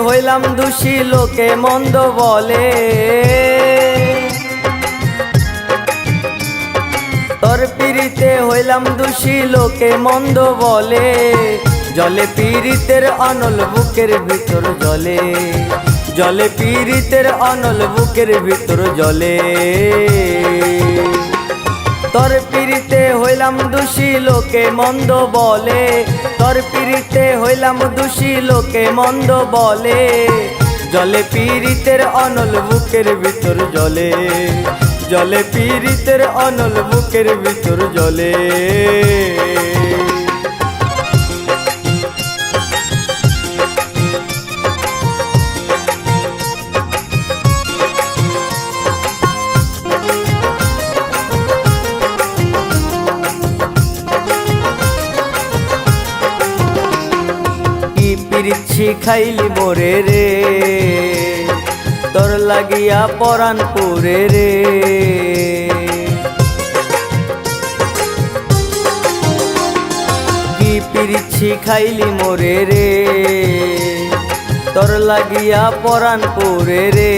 হইলাম দোষী লোকে মন্দ বলে, তোর পিরিতে হইলাম দোষী লোকে মন্দ বলে। জলে পীড়িতের অনল বুকের ভিতর জলে, জলে পীড়িতের অনল বুকের ভিতর জলে। তোর পিরিতে হইলাম দোষী লোকে মন্দ বলে, তোর পিরিতে হইলাম দোষী লোকে মন্দ বলে। জলে পীড়িতের অনল বুকের ভিতর জলে, জলে পীড়িতের অনল বুকের ভিতর জলে। পিরিত শিখাইলি মোরে রে, তোর লাগিয়া পরাণ পুরে রে। কি পিরিত শিখাইলি মোরে রে, তোর লাগিয়া পরাণ পুরে রে।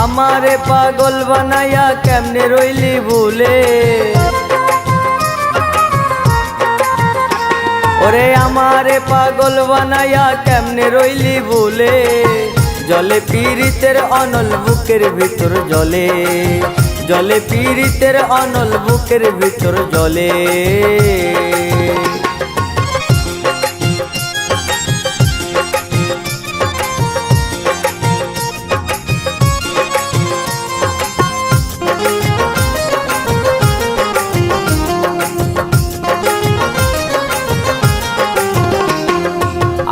আমারে পাগল বানাইয়া কেমনে রইলি ভুলে, ওরে আমারে পাগল বানাইয়া কেমনে রইলি ভুলে। জলে পীড়িতের অনল বুকের ভিতর জলে, জলে পীড়িতের অনল বুকের ভিতর জলে।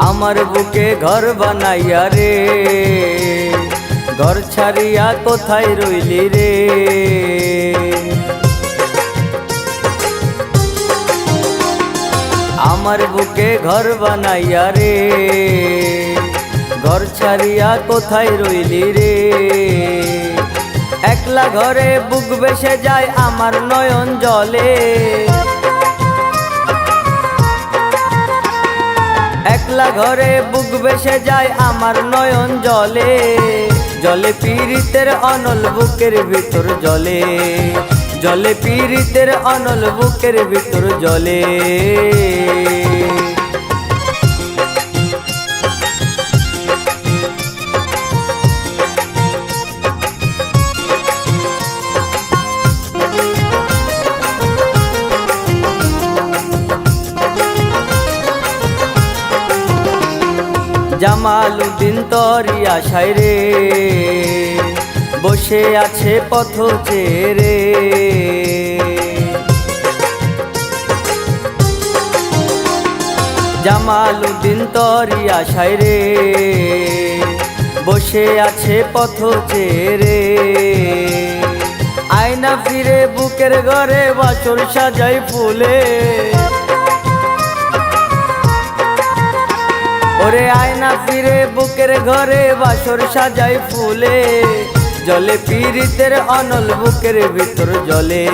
আমার বুকে ঘর বানাইয়া রে, ঘর ছাড়িয়া কোথায় রইলি রে। আমার বুকে ঘর বানাইয়া রে, ঘর ছাড়িয়া কোথায় রইলি রে। একলা ঘরে বুক বেসে যায় আমার নয়ন জলে, একলা ঘরে বুক বেসে যায় আমার নয়ন জলে। জলে পীড়িতের অনল বুকের ভিতর জলে, জলে পীড়িতের অনল বুকের ভিতর জলে। জামালউদ্দিন তোরি আশায় রে, বসে আছে পথ চেয়ে রে। জামালউদ্দিন তোরি আশায় রে, বসে আছে পথ চেয়ে রে। আয়না ফিরে বুকের ঘরে বাছর সাজাই ফুলে, ওরে আয়না ফিরে বুকের ঘরে বাসর সাজাই ফুলে। জলে পীড়িতের অনল বুকের ভিতর জলে,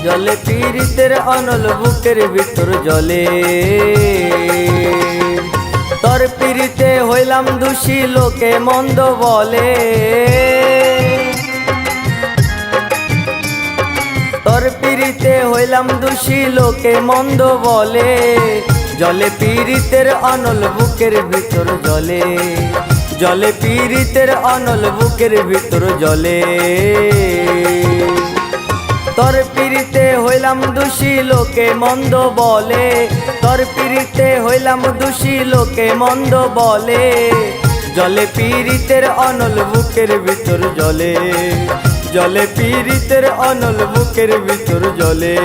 জলে পীড়িতের অনল বুকের ভিতর জলে। তোর পিরিতে হইলাম দোষী লোকে মন্দ বলে, তোর পিরিতে হইলাম দোষী লোকে মন্দ বলে। জলে পীড়িতের অনল বুকের ভিতর জলে, জলে পীড়িতের অনল বুকের ভিতর জলে। তোর পিরিতে হইলাম দোষী লোকে মন্দ বলে, তোর পিরিতে হইলাম দোষী লোকে মন্দ বলে। জলে পীড়িতের অনল বুকের ভিতর জলে, জলে পীড়িতের অনল বুকের ভিতর জলে।